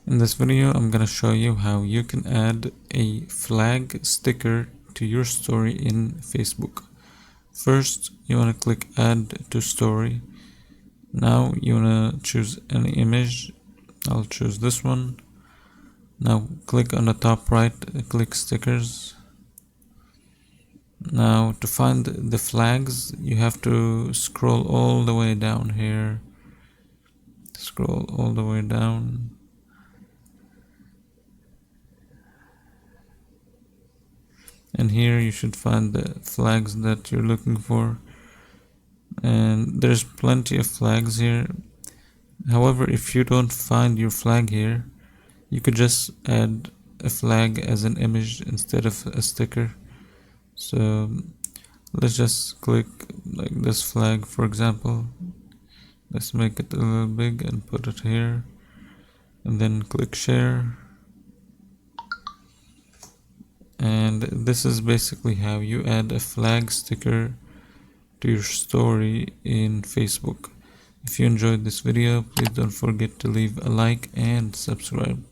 In this video, I'm gonna show you how you can add a flag sticker to your story in Facebook. First, you wanna click add to story. Now you wanna choose any image. I'll choose this one. Now click on the top right, click stickers. Now to find the flags, you have to scroll all the way down here. Scroll all the way down. And here you should find the flags that you're looking for, and there's plenty of flags here. However, if you don't find your flag here, you could just add a flag as an image instead of a sticker. So let's just click like this flag, for example. Let's make it a little big and put it here, and then click share. And this is basically how you add a flag sticker to your story in Facebook. If you enjoyed this video, please don't forget to leave a like and subscribe.